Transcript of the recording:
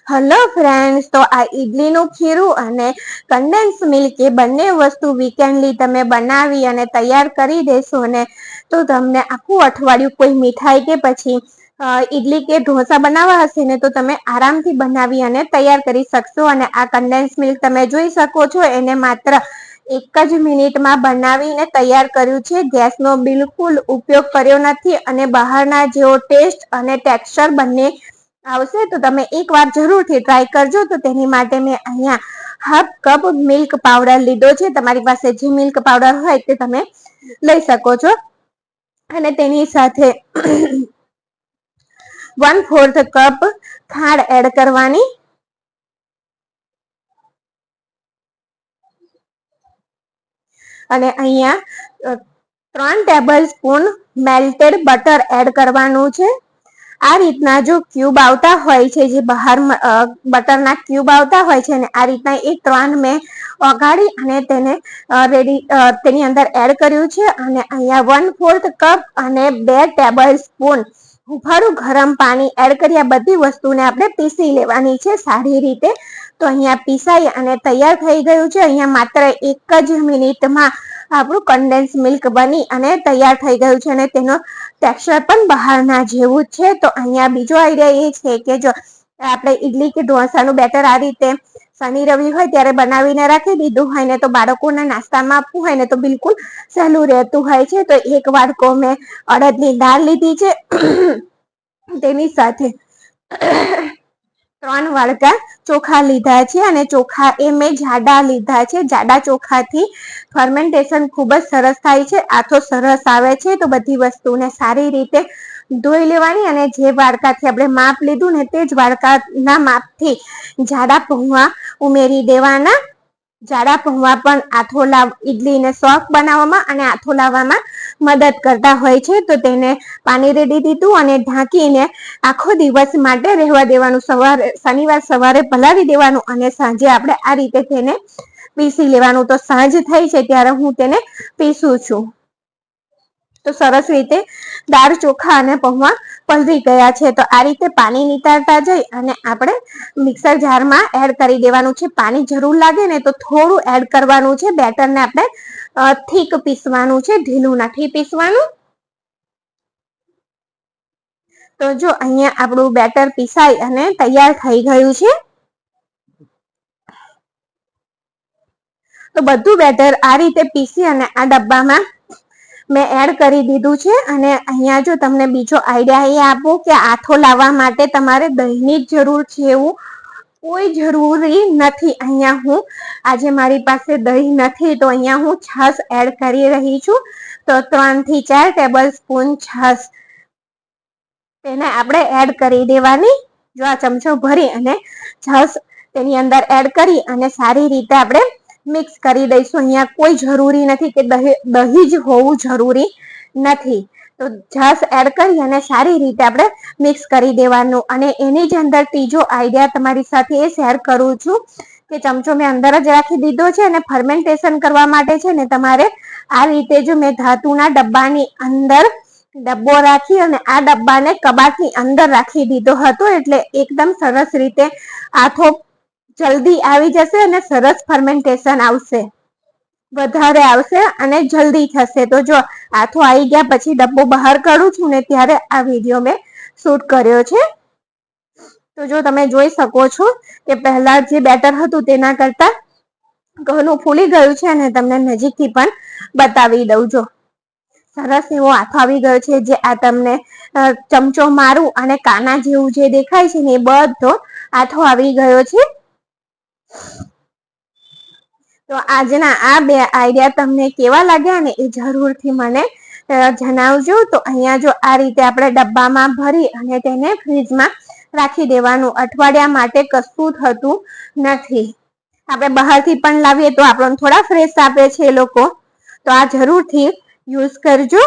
Hello friends, તો આ ઈડલીનું ખીરું અને કન્ડેન્સ મિલ્ક એ બંને વસ્તુ વીકેન્ડલી તમે બનાવી અને તૈયાર કરી દેશો ને તો તમને આખું અઠવાડિયું કોઈ મીઠાઈ કે પછી ઈડલી કે ઢોસા બનાવવા હશે ને તો તમે આરામથી બનાવી અને તૈયાર કરી શકશો. અને આ કન્ડેન્સ મિલ્ક તમે જોઈ શકો છો, એને માત્ર 1 જ મિનિટમાં બનાવીને તૈયાર કર્યું છે. ગેસનો બિલકુલ ઉપયોગ કર્યો નથી અને બહારના જેવો ટેસ્ટ અને ટેક્સચર બંને આવશે. તો તમે એકવાર જરૂરથી ટ્રાય કરજો. તો તેની માટે મેં અહીંયા હાફ કપ મિલ્ક પાવડર લીધો છે. તમારી પાસે જે મિલ્ક પાવડર હોય તે તમે લઈ શકો છો. અને તેની સાથે 1/4 કપ ખાંડ એડ કરવાની. અને અહીંયા 3 tablespoon melted butter add કરવાનું છે. આ રીતના જો ક્યુબ આવતા હોય છે, જે બહાર બટરના ક્યુબ આવતા હોય છે ને આ રીતના એક 3 મેં ઓગાળી અને તેને તેની અંદર એડ કર્યું છે. અને અહીંયા 1/4 કપ અને 2 ટેબલ સ્પૂન હુંફાળું ગરમ પાણી એડ કરી આ બધી વસ્તુને આપણે પીસી લેવાની છે સારી રીતે. તો અહીંયા પીસાઈ અને તૈયાર થઈ ગયું છે. અહીંયા માત્ર 1 જ મિનિટમાં આપણું કન્ડેન્સ મિલ્ક બની અને તૈયાર થઈ ગયું છે અને તેનો ટેક્સચર પણ બહારના જેવું જ છે. તો અહીંયા બીજો આઈડિયા એ છે કે જો આપણે ઈડલી કે ઢોસાનું બેટર આ રીતે શનિ રવિ હોય ત્યારે બનાવીને રાખી દીધું હોય ને તો બાળકોના નાસ્તામાં આપવું હોય ને તો બિલકુલ સહેલું રહેતું હોય છે. તો 1 વાટકો મેં અડદની દાળ લીધી છે. તેની સાથે 3 વાડકા ચોખા લીધા છે અને ચોખા એ મેં જાડા લીધા છે. જાડા ચોખાથી ફર્મેન્ટેશન ખૂબ જ સરસ થાય છે, આથો સરસ આવે છે. તો બધી વસ્તુને સારી રીતે ધોઈ લેવાની અને જે વાડકાથી આપણે માપ લીધું ને તે જ વાડકાના માપથી જાડા પૌવા ઉમેરી દેવાના. જાડા પૌવા પણ આથો ઈડલીને સોફ્ટ બનાવવામાં અને આથો લાવવામાં મદદ કરતા હોય છે. તો તેને પાણી રેડી દીધું અને ઢાંકીને આખો દિવસ માટે રહેવા દેવાનું. શનિવાર સવારે પલાળી દેવાનું અને સાંજે આપણે આ રીતે તેને પીસી લેવાનું. તો સાંજ થઈ છે ત્યારે હું તેને પીસું છું. તો સરસ રીતે દાળ ચોખા અને પૌવા પલળી ગયા છે. તો આ રીતે પાણી નીતારતા જઈ અને આપણે મિક્સર જારમાં એડ કરી દેવાનું છે. પાણી જરૂર લાગે ને તો થોડું એડ કરવાનું છે. બેટરને આપણે થીક પીસવાનું છે, ઢીલું નથી પીસવાનું. તો જો અહીંયા આપણું બેટર પીસાઈ અને તૈયાર થઈ ગયું છે. તો બધું બેટર આ રીતે પીસી અને આ ડબ્બામાં મેં એડ કરી દીધું છે. અને અહીંયા જો તમને બીજો આઈડિયા એ આપું કે આથો લાવવા માટે તમારે દહીંની જ જરૂર છે એવું કોઈ જરૂરી નથી. અહીંયા હું આજે મારી પાસે દહીં નથી તો અહીંયા હું છાશ એડ કરી રહી છું. તો 3 થી 4 ટેબલ સ્પૂન છાશ તેને આપણે એડ કરી દેવાની. જો આ ચમચો ભરી અને છાશ તેની અંદર એડ કરી અને સારી રીતે આપણે મિક્સ કરી દઈશું. અહીંયા કોઈ જરૂરી નથી કે દહીં જ હોવું જરૂરી નથી. તો છાશ એડ કરી અને સારી રીતે આપણે મિક્સ કરી દેવાનું. અને એની જ અંદર ત્રીજો આઈડિયા તમારી સાથે એ શેર કરું છું કે ચમચો મેં અંદર જ રાખી દીધો છે અને ફર્મેન્ટેશન કરવા માટે છે ને તમારે આ રીતે જો મેં ધાતુના ડબ્બાની અંદર ડબ્બો રાખી અને આ ડબ્બાને કબાટની અંદર રાખી દીધો હતો. એટલે એકદમ સરસ રીતે આથો જલ્દી આવી જશે અને સરસ ફર્મેન્ટેશન આવશે, વધારે આવશે અને જલ્દી થશે. તો જો આથો આવી ગયા પછી ડબ્બો બહાર કાઢું છું ને ત્યારે આ વિડીયો મેં શૂટ કર્યો છે. તો જો તમે જોઈ શકો છો કે પહેલા જે બેટર હતું તેના કરતા ઘણું ફૂલી ગયું છે અને તમને નજીકથી પણ બતાવી દઉં. જો સરસ એવો આથો આવી ગયો છે. જે આ તમને ચમચો મારું અને કાના જેવું જે દેખાય છે ને એ બધો આથો આવી ગયો છે. તો આજના આ 2 આઈડિયા તમને કેવા લાગ્યા ને એ જરૂરથી મને જણાવજો. તો અહીંયા જો આ રીતે આપણે ડબ્બામાં ભરી અને તેને ફ્રીજમાં રાખી દેવાનું. અઠવાડિયા માટે કશું થતું નથી. આપણે બહારથી પણ લાવીએ તો આપણને થોડા ફ્રેશ આપે છે એ લોકો. તો આ જરૂરથી યુઝ કરજો.